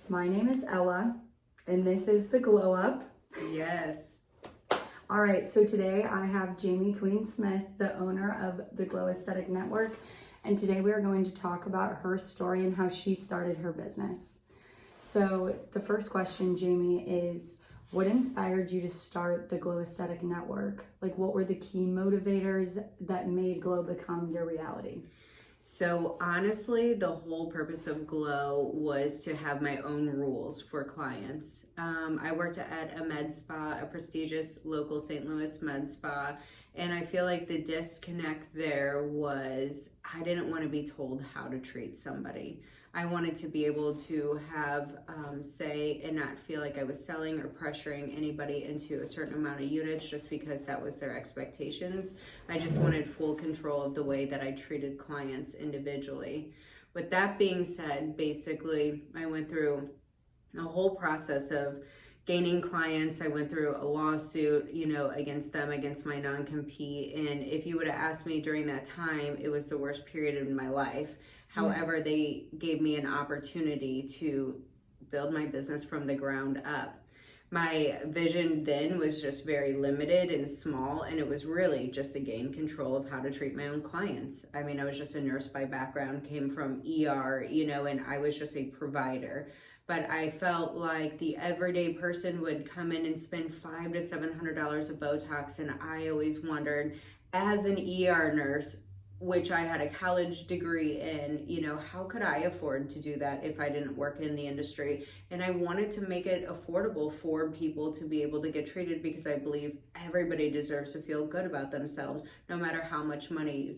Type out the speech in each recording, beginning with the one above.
My name is Ella, and this is the Glow Up. Yes. All right, so today I have Jamie Queen Smith, the owner of the Glow Aesthetic Network, and today we are going to talk about her story and how she started her business. So the first question, Jamie, is what inspired you to start the Glow Aesthetic Network? Like, what were the key motivators that made Glow become your reality? So honestly, the whole purpose of Glow was to have my own rules for clients. I worked at a med spa, a prestigious local St. Louis med spa, and I feel like the disconnect there was I didn't want to be told how to treat somebody. I wanted to be able to have say and not feel like I was selling or pressuring anybody into a certain amount of units just because that was their expectations. I just wanted full control of the way that I treated clients individually. With that being said, basically, I went through a whole process of gaining clients. I went through a lawsuit, against them, against my non-compete. And if you would have asked me during that time, it was the worst period in my life. However, they gave me an opportunity to build my business from the ground up. My vision then was just very limited and small, and it was really just to gain control of how to treat my own clients. I mean, I was just a nurse by background, came from ER, and I was just a provider. But I felt like the everyday person would come in and spend $500 to $700 of Botox, and I always wondered, as an ER nurse, which I had a college degree in, how could I afford to do that if I didn't work in the industry? And I wanted to make it affordable for people to be able to get treated because I believe everybody deserves to feel good about themselves, no matter how much money you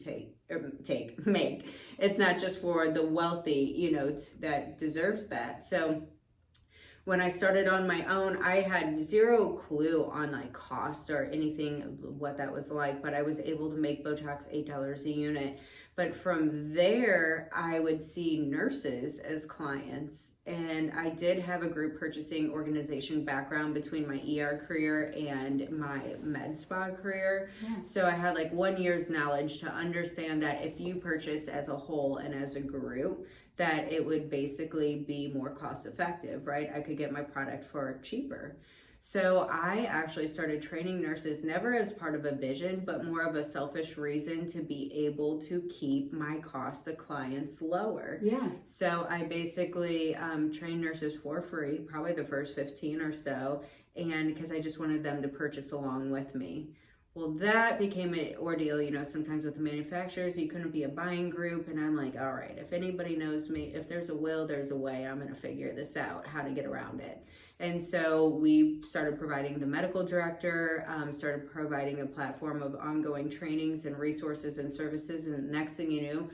make. It's not just for the wealthy, that deserves that. So when I started on my own, I had zero clue on like cost or anything what that was like, but I was able to make Botox $8 a unit. But from there, I would see nurses as clients, and I did have a group purchasing organization background between my ER career and my med spa career. Yeah. So I had like 1 year's knowledge to understand that if you purchase as a whole and as a group, that it would basically be more cost effective, right? I could get my product for cheaper. So I actually started training nurses, never as part of a vision, but more of a selfish reason to be able to keep my cost of clients lower. Yeah. So I basically trained nurses for free, probably the first 15 or so, and because I just wanted them to purchase along with me. Well, that became an ordeal, sometimes with the manufacturers, you couldn't be a buying group. And I'm like, all right, if anybody knows me, if there's a will, there's a way. I'm going to figure this out, how to get around it. And so we started providing the medical director, started providing a platform of ongoing trainings and resources and services. And the next thing you knew,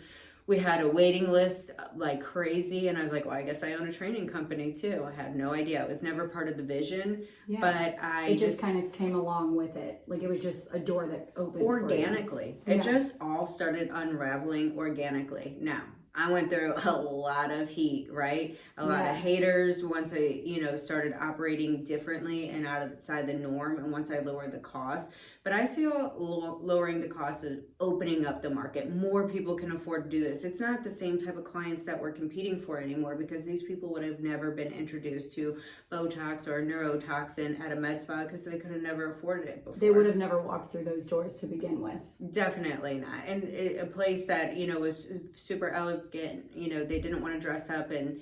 we had a waiting list like crazy. And I was like, well, I guess I own a training company too. I had no idea. It was never part of the vision, but it just kind of came along with it. Like it was just a door that opened organically. It just all started unraveling organically. Now, I went through a lot of heat, right? A lot of haters once I, started operating differently and outside the norm, and once I lowered the cost. But I see lowering the cost is opening up the market. More people can afford to do this. It's not the same type of clients that we're competing for anymore because these people would have never been introduced to Botox or neurotoxin at a med spa because they could have never afforded it before. They would have never walked through those doors to begin with. Definitely not. And a place that, was super elegant, they didn't want to dress up and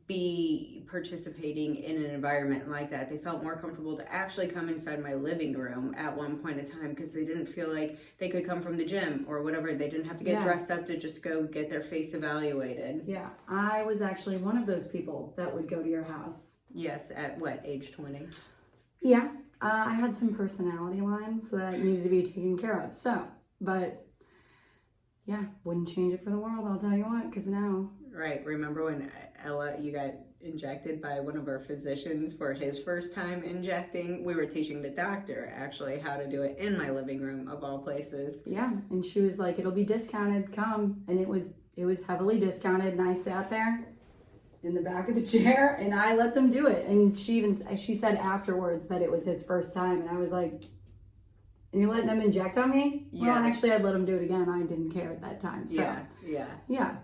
be participating in an environment like that. They felt more comfortable to actually come inside my living room at one point in time because they didn't feel like they could come from the gym or whatever. They didn't have to get dressed up to just go get their face evaluated. Yeah, I was actually one of those people that would go to your house. Yes, at what, age 20? Yeah, I had some personality lines that needed to be taken care of. But yeah, wouldn't change it for the world, I'll tell you what, because now. Right, remember when Ella, you got injected by one of our physicians for his first time injecting? We were teaching the doctor actually how to do it in my living room of all places. Yeah, and she was like, it'll be discounted, come. And it was heavily discounted, and I sat there in the back of the chair and I let them do it. And she said afterwards that it was his first time, and I was like, and you're letting them inject on me? Yes. Well, actually I'd let them do it again. I didn't care at that time. So yeah.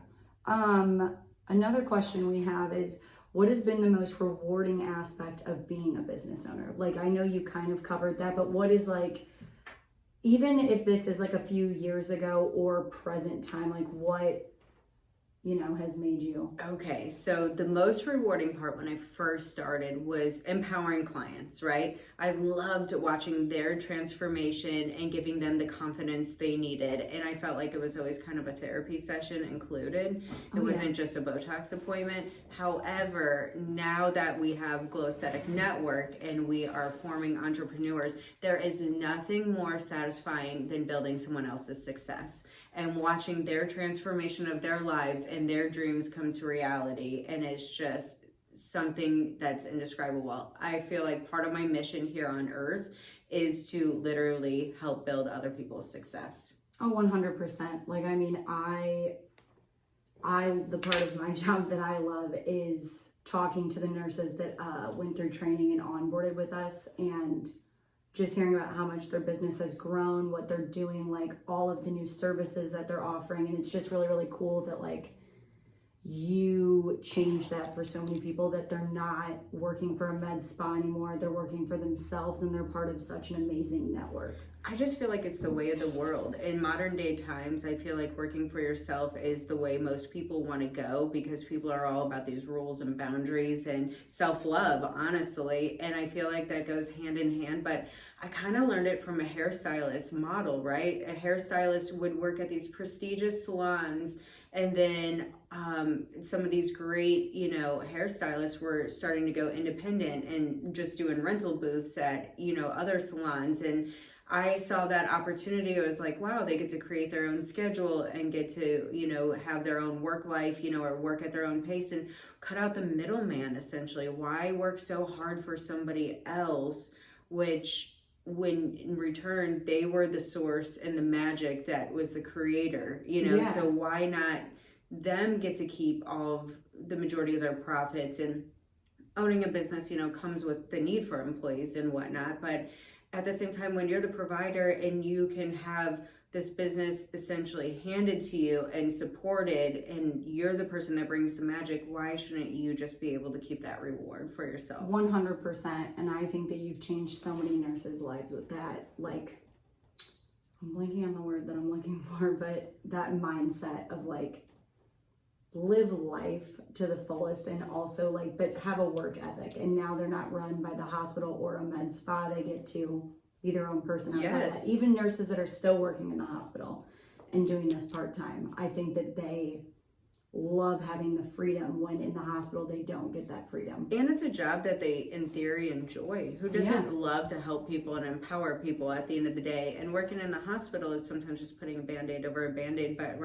Another question we have is, what has been the most rewarding aspect of being a business owner? Like, I know you kind of covered that, but what is like, even if this is like a few years ago or present time, like what, has made you? Okay, so the most rewarding part when I first started was empowering clients, right? I loved watching their transformation and giving them the confidence they needed. And I felt like it was always kind of a therapy session included. It wasn't just a Botox appointment. However, now that we have Glow Aesthetic Network and we are forming entrepreneurs, there is nothing more satisfying than building someone else's success and watching their transformation of their lives and their dreams come to reality. And it's just something that's indescribable. I feel like part of my mission here on earth is to literally help build other people's success. Oh, 100%. Like, I mean, the part of my job that I love is talking to the nurses that went through training and onboarded with us, and just hearing about how much their business has grown, what they're doing, like all of the new services that they're offering. And it's just really, really cool that like you change that for so many people, that they're not working for a med spa anymore. They're working for themselves, and they're part of such an amazing network. I just feel like it's the way of the world. In modern day times, I feel like working for yourself is the way most people want to go, because people are all about these rules and boundaries and self-love, honestly. And I feel like that goes hand in hand, but I kind of learned it from a hairstylist model, right? A hairstylist would work at these prestigious salons, and then some of these great, hairstylists were starting to go independent and just doing rental booths at, other salons. And I saw that opportunity. I was like, wow, they get to create their own schedule and get to, have their own work life, or work at their own pace and cut out the middleman, essentially. Why work so hard for somebody else, which when in return, they were the source and the magic that was the creator, So why not them get to keep all of the majority of their profits? And owning a business, comes with the need for employees and whatnot. But at the same time, when you're the provider and you can have this business essentially handed to you and supported, and you're the person that brings the magic, why shouldn't you just be able to keep that reward for yourself? 100%. And I think that you've changed so many nurses' lives with that. Like, I'm blanking on the word that I'm looking for, but that mindset of like, live life to the fullest, and also like, but have a work ethic. And now they're not run by the hospital or a med spa. They get to be their own person outside of that. Even nurses that are still working in the hospital and doing this part-time, I think that they love having the freedom when in the hospital they don't get that freedom. And it's a job that they in theory enjoy. Who doesn't love to help people and empower people at the end of the day? And working in the hospital is sometimes just putting a band-aid over a band-aid, but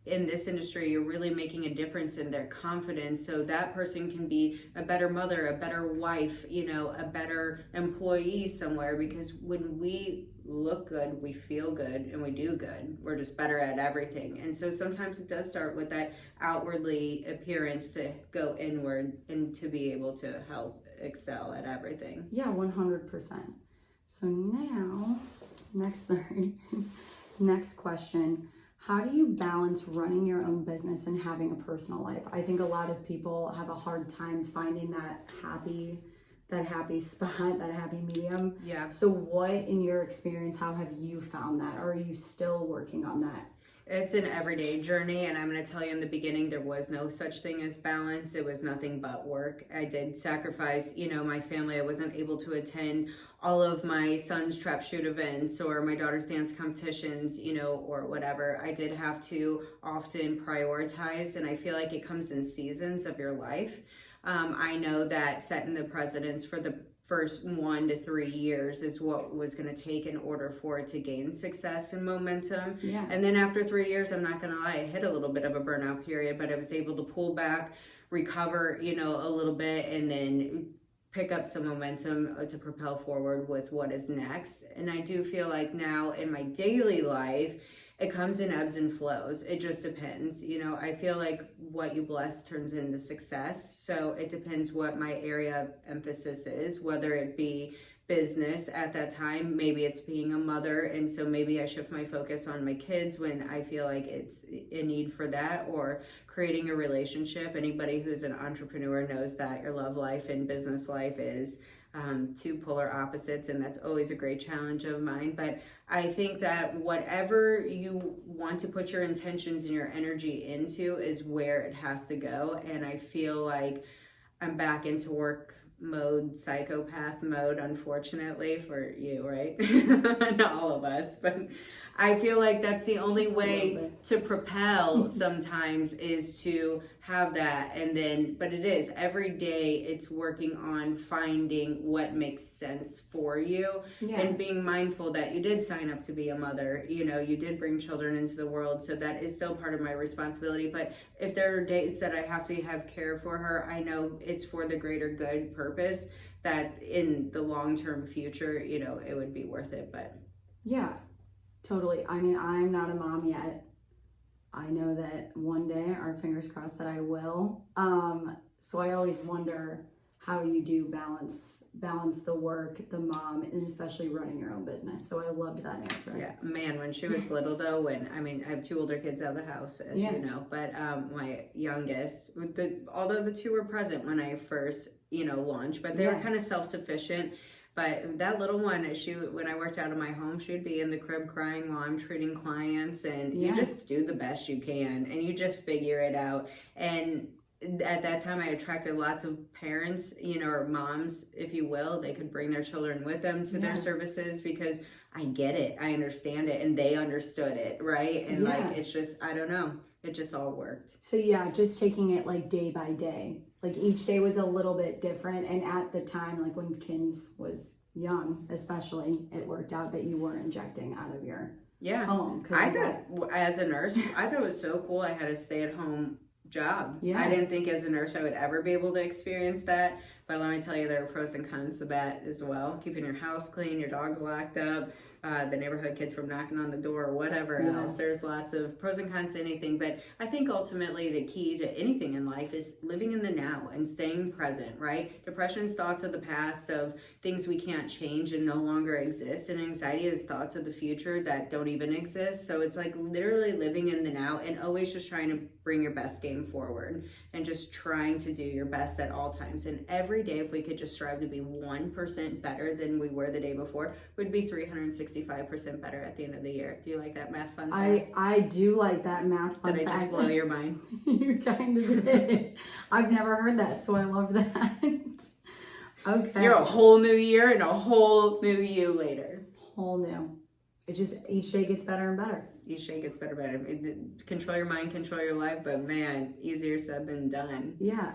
in this industry, you're really making a difference in their confidence, so that person can be a better mother, a better wife, a better employee somewhere. Because when we look good, we feel good, and we do good. We're just better at everything. And so sometimes it does start with that outwardly appearance to go inward and to be able to help excel at everything. Yeah, 100%. So now, next question. How do you balance running your own business and having a personal life? I think a lot of people have a hard time finding that happy spot, that happy medium. Yeah. So what, in your experience, how have you found that? Or are you still working on that? It's an everyday journey, and I'm going to tell you, in the beginning, there was no such thing as balance. It was nothing but work. I did sacrifice, my family. I wasn't able to attend all of my son's trap shoot events or my daughter's dance competitions, or whatever. I did have to often prioritize, and I feel like it comes in seasons of your life. I know that setting the precedents for the first 1 to 3 years is what was going to take in order for it to gain success and momentum. Yeah. And then after 3 years, I'm not going to lie, I hit a little bit of a burnout period, but I was able to pull back, recover, a little bit, and then pick up some momentum to propel forward with what is next. And I do feel like now in my daily life, it comes in ebbs and flows. It just depends. I feel like what you bless turns into success. So it depends what my area of emphasis is, whether it be business at that time. Maybe it's being a mother, and so maybe I shift my focus on my kids when I feel like it's a need for that, or creating a relationship. Anybody who's an entrepreneur knows that your love life and business life is two polar opposites, and that's always a great challenge of mine. But I think that whatever you want to put your intentions and your energy into is where it has to go. And I feel like I'm back into work mode, psychopath mode, unfortunately for you, right? Not all of us, but I feel like that's the only way to propel sometimes is to have that. And then, but it is every day it's working on finding what makes sense for you and being mindful that you did sign up to be a mother, you know, you did bring children into the world. So that is still part of my responsibility. But if there are days that I have to have care for her, I know it's for the greater good purpose, that in the long-term future, you know, it would be worth it. But yeah, totally. I mean, I'm not a mom yet. I know that one day, our fingers crossed that I will. So I always wonder how you do balance the work, the mom, and especially running your own business. So I loved that answer. Yeah, man, when she was little though, I have two older kids out of the house, as you know, but my youngest, although the two were present when I first, you know, launched, but they were kind of self-sufficient. But that little one, when I worked out of my home, she'd be in the crib crying while I'm treating clients, and you just do the best you can, and you just figure it out. And at that time, I attracted lots of parents, you know, or moms, if you will. They could bring their children with them to their services because I get it, I understand it, and they understood it, right? And like, it's just, I don't know, it just all worked. So yeah, just taking it like day by day. Like each day was a little bit different, and at the time, like when Kins was young, especially, it worked out that you weren't injecting out of your home. I thought, as a nurse, I thought it was so cool. I had a stay-at-home job. I didn't think as a nurse I would ever be able to experience that, but let me tell you, there are pros and cons to that as well. Keeping your house clean, your dog's locked up, the neighborhood kids from knocking on the door, or whatever else. There's lots of pros and cons to anything, but I think ultimately the key to anything in life is living in the now and staying present, right? Depression's thoughts of the past, of things we can't change and no longer exist, and anxiety is thoughts of the future that don't even exist. So it's like literally living in the now and always just trying to bring your best game forward and just trying to do your best at all times. And every day, if we could just strive to be 1% better than we were the day before, we'd be 365% better at the end of the year. Do you like that math fun fact? I do like that math fun fact. Did I just blow your mind? You kind of did. I've never heard that, so I love that. Okay. You're a whole new year and a whole new you later. Whole new. It just, each day gets better and better. Each day gets better and better. Control your mind, control your life, but man, easier said than done. Yeah.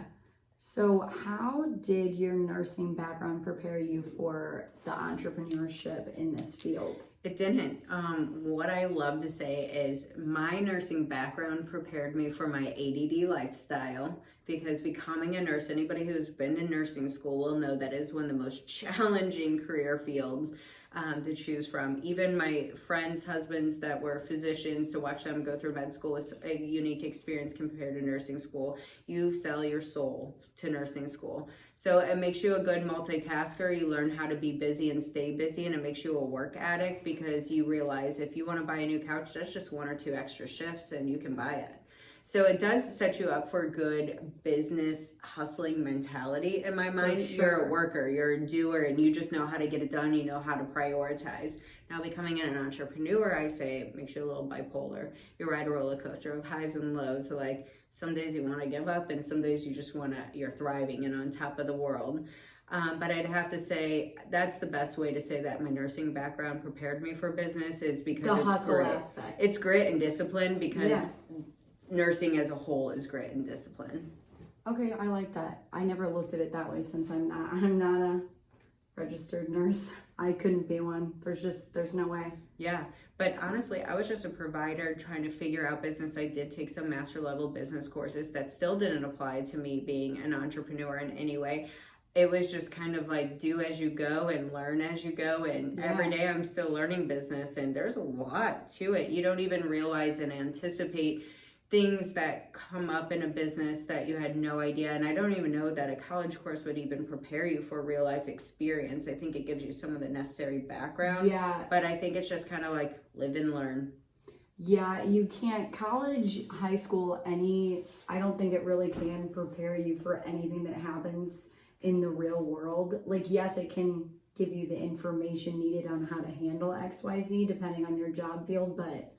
So how did your nursing background prepare you for the entrepreneurship in this field? It didn't. What I love to say is my nursing background prepared me for my ADD lifestyle, because becoming a nurse, anybody who's been in nursing school will know that is one of the most challenging career fields to choose from. Even my friends' husbands that were physicians, to watch them go through med school was a unique experience compared to nursing school. You sell your soul to nursing school. So it makes you a good multitasker. You learn how to be busy and stay busy, and it makes you a work addict, because you realize if you want to buy a new couch, that's just 1 or 2 extra shifts and you can buy it. So it does set you up for good business hustling mentality in my mind. Sure. You're a worker, you're a doer, and you just know how to get it done. You know how to prioritize. Now, becoming an entrepreneur, I say, it makes you a little bipolar. You ride a roller coaster of highs and lows. So like some days you want to give up, and some days you just you're thriving and on top of the world. But I'd have to say that's the best way to say that my nursing background prepared me for business, is because the it's hustle grit. aspect. It's grit and discipline, because nursing as a whole is grit and discipline. Okay, I like that. I never looked at it that way, since I'm not a registered nurse. I couldn't be one. There's no way. Yeah, but honestly, I was just a provider trying to figure out business. I did take some master level business courses that still didn't apply to me being an entrepreneur in any way. It was just kind of like do as you go and learn as you go. And every day I'm still learning business, and there's a lot to it. You don't even realize and anticipate things that come up in a business that you had no idea. And I don't even know that a college course would even prepare you for real life experience. I think it gives you some of the necessary background. Yeah. But I think it's just kind of like live and learn. Yeah, you can't, college, high school, I don't think it really can prepare you for anything that happens in the real world. Like, yes, it can give you the information needed on how to handle XYZ depending on your job field, but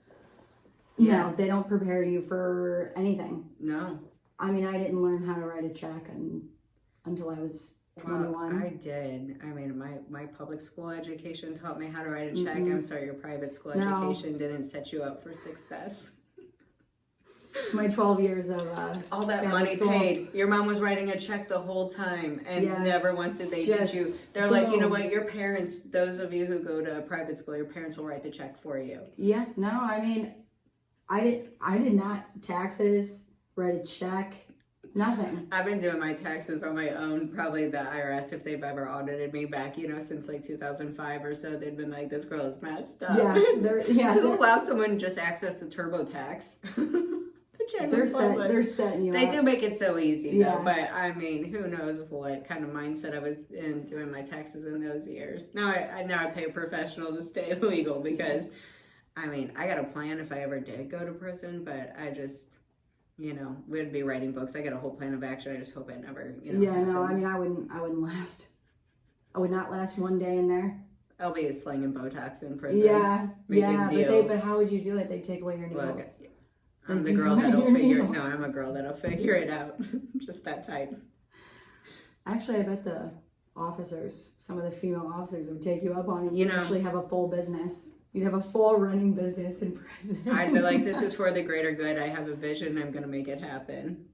no, they don't prepare you for anything. No. I mean, I didn't learn how to write a check until I was 21. Well, I did. I mean, my public school education taught me how to write a check. I'm sorry, your private school education didn't set you up for success. My 12 years of all that money paid. Your mom was writing a check the whole time, and never once did they teach you. They're like, you know what? Your parents, those of you who go to private school, your parents will write the check for you. Yeah. No, I mean, I did not taxes, write a check, nothing. I've been doing my taxes on my own. Probably the IRS, if they've ever audited me back, since like 2005 or so, they've been like, this girl is messed up. Yeah, Who allows someone to just access the TurboTax? They're setting you up. They do make it so easy though, but I mean, who knows what kind of mindset I was in doing my taxes in those years. Now I pay a professional to stay legal because, I mean, I got a plan if I ever did go to prison, but I just, we'd be writing books. I got a whole plan of action. I just hope it never, happens. No, I mean, I wouldn't last. I would not last one day in there. I'll be slinging Botox in prison. But how would you do it? They'd take away your nails. Look, I'm the girl that'll figure it. No, I'm a girl that'll figure it out. Just that type. Actually, I bet the officers, some of the female officers, would take you up on it. You'd actually have a full business. You'd have a full running business in prison. I'd be like, this is for the greater good. I have a vision. I'm going to make it happen.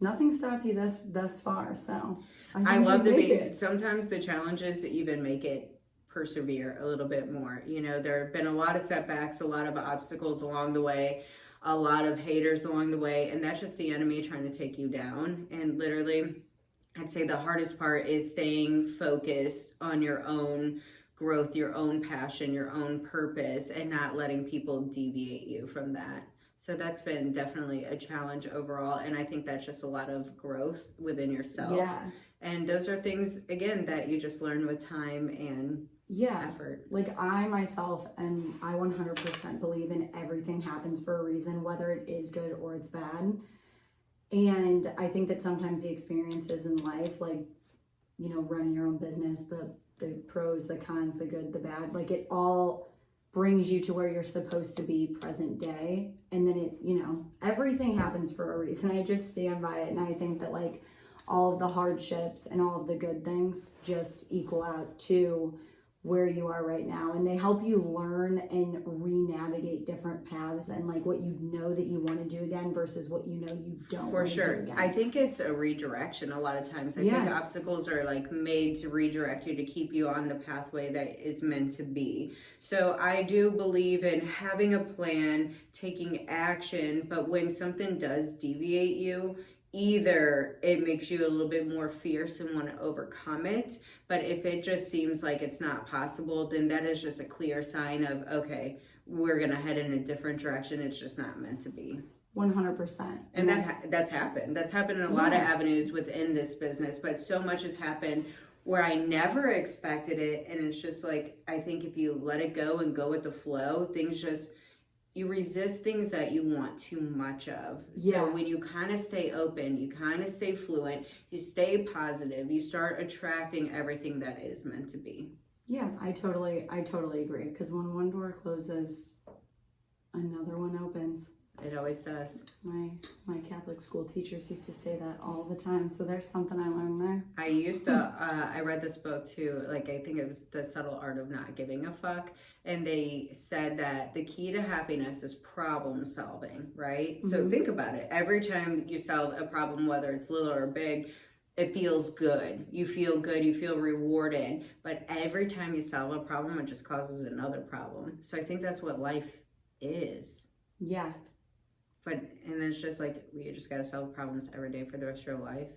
Nothing stopped you thus far, so I love to be. Sometimes the challenges even make it persevere a little bit more. There have been a lot of setbacks, a lot of obstacles along the way, a lot of haters along the way, and that's just the enemy trying to take you down. And literally, I'd say the hardest part is staying focused on your own growth, your own passion, your own purpose, and not letting people deviate you from that. So that's been definitely a challenge overall, and I think that's just a lot of growth within yourself. Yeah. And those are things, again, that you just learn with time and effort. Like I myself, and I 100% believe in everything happens for a reason, whether it is good or it's bad. And I think that sometimes the experiences in life, like, running your own business, the pros, the cons, the good, the bad, like it all brings you to where you're supposed to be present day. And then everything happens for a reason. I just stand by it. And I think that like all of the hardships and all of the good things just equal out to where you are right now, and they help you learn and re-navigate different paths and like what you know that you want to do again versus what you don't for sure. I think it's a redirection a lot of times. I think obstacles are like made to redirect you, to keep you on the pathway that is meant to be. So I do believe in having a plan, taking action, but when something does deviate you, either it makes you a little bit more fierce and want to overcome it, but if it just seems like it's not possible, then that is just a clear sign of, okay, we're going to head in a different direction. It's just not meant to be. 100%. And that's happened. That's happened in a lot of avenues within this business, but so much has happened where I never expected it. And it's just like, I think if you let it go and go with the flow, things just, you resist things that you want too much of. So when you kind of stay open, you kind of stay fluent, you stay positive, you start attracting everything that is meant to be. Yeah, I totally agree. Because when one door closes, another one opens. It always does. My Catholic school teachers used to say that all the time. So there's something I learned there. I used to, I read this book too, like I think it was The Subtle Art of Not Giving a Fuck. And they said that the key to happiness is problem solving, right? Mm-hmm. So think about it. Every time you solve a problem, whether it's little or big, it feels good. You feel good, you feel rewarded. But every time you solve a problem, it just causes another problem. So I think that's what life is. Yeah. And then it's just like, you just got to solve problems every day for the rest of your life.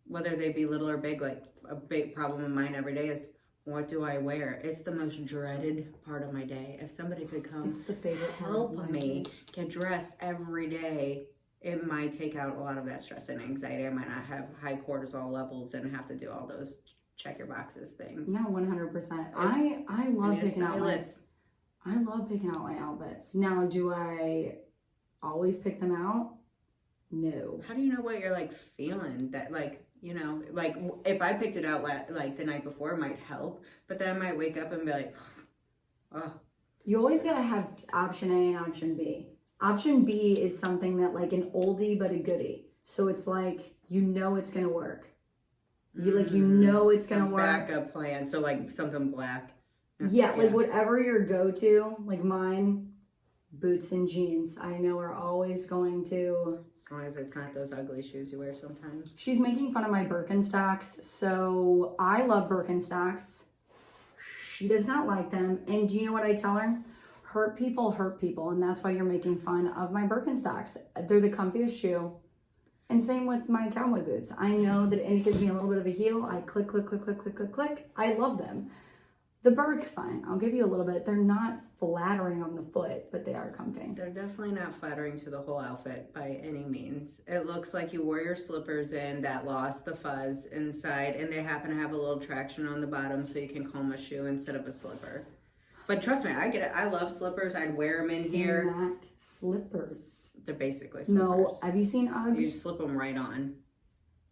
Whether they be little or big, like a big problem of mine every day is what do I wear? It's the most dreaded part of my day. If somebody could come It's the favorite part of help my me day. get dressed every day, it might take out a lot of that stress and anxiety. I might not have high cortisol levels and have to do all those check your boxes things. No, 100%. I love need a picking out my stylist. I love picking out my outfits. Now, do I always pick them out? No. How do you know what you're like feeling? That like, you know, like if I picked it out like the night before, it might help, but then I might wake up and be like, oh. You always gotta have option A and option B. Option B is something that like an oldie but a goodie. So it's like you know it's gonna work. You know it's gonna work. Backup plan. So like something black. Yeah, like whatever your go-to, like mine, boots and jeans, I know are always going to. As long as it's not those ugly shoes you wear sometimes. She's making fun of my Birkenstocks, so I love Birkenstocks. She does not like them, and do you know what I tell her? Hurt people, and that's why you're making fun of my Birkenstocks. They're the comfiest shoe. And same with my cowboy boots. I know that and it gives me a little bit of a heel. I click, click, click, click, click, click, click. I love them. The Birk's fine. I'll give you a little bit. They're not flattering on the foot, but they are comfy. They're definitely not flattering to the whole outfit by any means. It looks like you wore your slippers in that lost the fuzz inside, and they happen to have a little traction on the bottom so you can call them a shoe instead of a slipper. But trust me, I get it. I love slippers. I'd wear them in here. They're not slippers. They're basically No, slippers. have you seen Uggs? You slip them right on.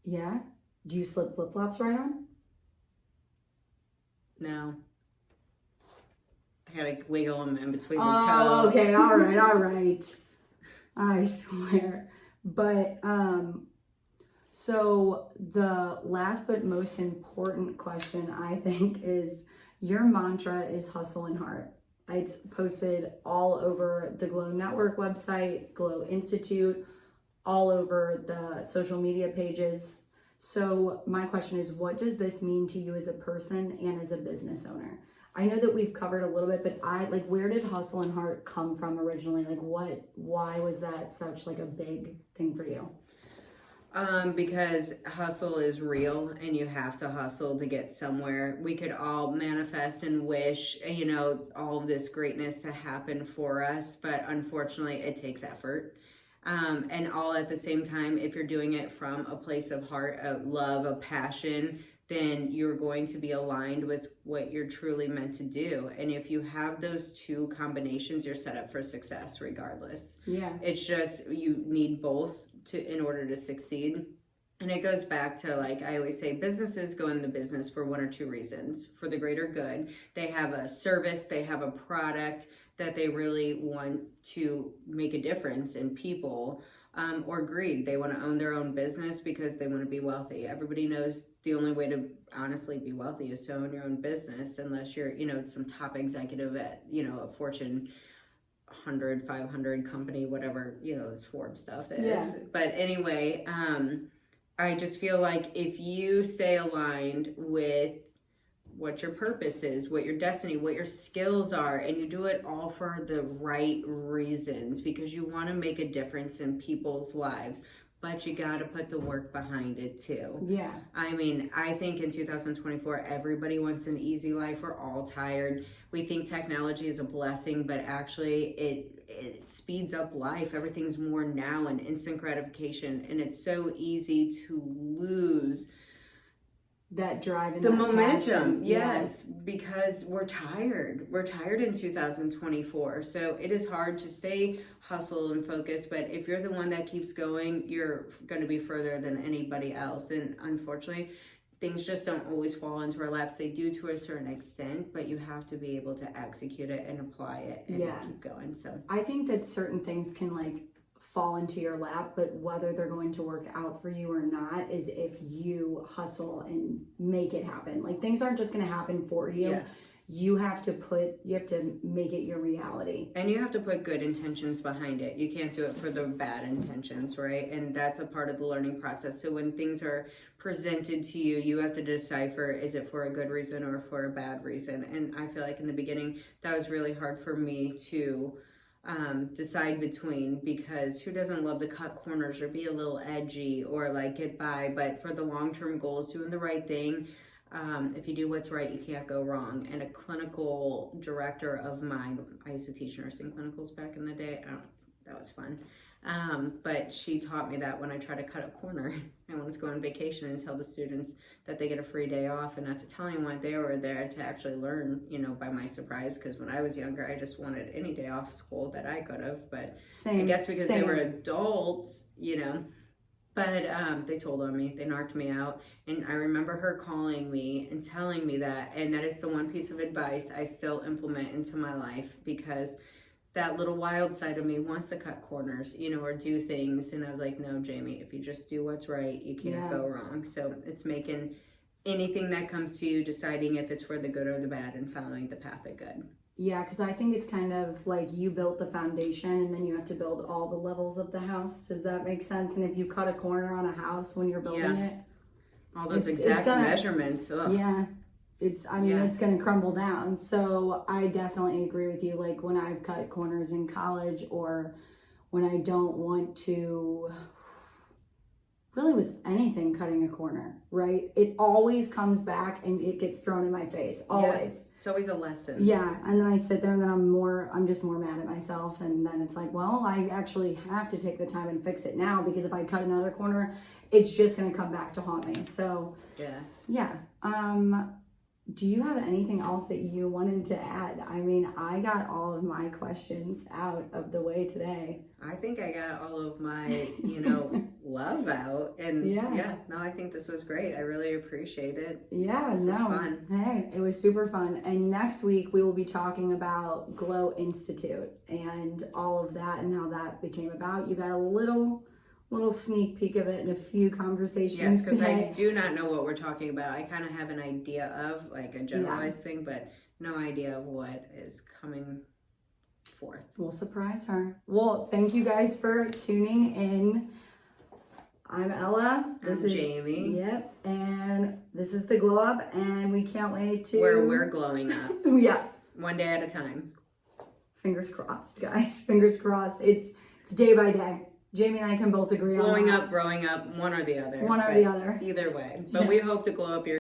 Yeah? Do you slip flip-flops right on? No. I gotta wiggle them in between the Oh, toe. okay, all right. I swear. But, so the last but most important question, I think, is your mantra is hustle and heart. It's posted all over the Glow Network website, Glow Institute, all over the social media pages. So my question is, what does this mean to you as a person and as a business owner? I know that we've covered a little bit, but where did hustle and heart come from originally? Why was that such like a big thing for you? Because hustle is real and you have to hustle to get somewhere. We could all manifest and wish, all of this greatness to happen for us, but unfortunately it takes effort. And all at the same time, if you're doing it from a place of heart, of love, of passion, then you're going to be aligned with what you're truly meant to do. And if you have those two combinations, you're set up for success regardless. Yeah. It's just, you need both in order to succeed. And it goes back to, like I always say, businesses go into business for one or two reasons. For the greater good. They have a service, they have a product that they really want to make a difference in people. Or greed. They want to own their own business because they want to be wealthy. Everybody knows the only way to honestly be wealthy is to own your own business, unless you're, some top executive at, a Fortune 100, 500 company, whatever, this Forbes stuff is. Yeah. But anyway, I just feel like if you stay aligned with what your purpose is, what your destiny, what your skills are, and you do it all for the right reasons because you want to make a difference in people's lives, but you got to put the work behind it too. Yeah. I mean, I think in 2024, everybody wants an easy life. We're all tired. We think technology is a blessing, but actually it speeds up life. Everything's more now and instant gratification, and it's so easy to lose that drive and the that momentum. passion. Yes, because we're tired in 2024, so it is hard to stay hustle and focused, but if you're the one that keeps going, you're going to be further than anybody else. And unfortunately, things just don't always fall into our laps. They do to a certain extent, but you have to be able to execute it and apply it and keep going. So I think that certain things can fall into your lap, but whether they're going to work out for you or not is if you hustle and make it happen. Things aren't just going to happen for you. Yes. You have to make it your reality. And you have to put good intentions behind it. You can't do it for the bad intentions, right? And that's a part of the learning process. So when things are presented to you, you have to decipher, is it for a good reason or for a bad reason? And I feel like in the beginning, that was really hard for me to decide between, because who doesn't love to cut corners or be a little edgy or get by? But for the long-term goals, doing the right thing, If you do what's right, you can't go wrong. And a clinical director of mine, I used to teach nursing clinicals back in the day. That was fun. But she taught me that when I try to cut a corner, I wanted to go on vacation and tell the students that they get a free day off and not to tell anyone they were there to actually learn, by my surprise. Because when I was younger, I just wanted any day off school that I could have. But I guess because they were adults, But they told on me, they narked me out. And I remember her calling me and telling me that. And that is the one piece of advice I still implement into my life, because that little wild side of me wants to cut corners, or do things. And I was like, no, Jamie, if you just do what's right, you can't go wrong. So it's making anything that comes to you, deciding if it's for the good or the bad, and following the path of good. Yeah, because I think it's kind of like you built the foundation and then you have to build all the levels of the house. Does that make sense? And if you cut a corner on a house when you're building it, all those exact measurements. Ugh. Yeah, it's going to crumble down. So I definitely agree with you. Like when I've cut corners in college, or when I don't want to, really with anything, cutting a corner, right? It always comes back and it gets thrown in my face. Always. Yeah, it's always a lesson. Yeah. And then I sit there and then I'm just more mad at myself. And then it's like, well, I actually have to take the time and fix it now, because if I cut another corner, it's just going to come back to haunt me. So yes. Yeah. Do you have anything else that you wanted to add? I mean, I got all of my questions out of the way today. I think I got all of my, love out. And I think this was great. I really appreciate it. Yeah, this was fun. Hey, it was super fun. And next week we will be talking about Glow Institute and all of that and how that became about. You got a little sneak peek of it in a few conversations. Yes, because I do not know what we're talking about. I kind of have an idea of like a generalized thing, but no idea of what is coming forth. We'll surprise her. Well, thank you guys for tuning in. I'm Ella. This is Jamie. Yep. And this is the Glow Up, and we can't wait to... Where we're glowing up. Yeah. One day at a time. Fingers crossed, guys. Fingers crossed. It's day by day. Jamie and I can both agree on that. Glowing up, growing up, one or the other. One or the other. Either way. But we hope to glow up your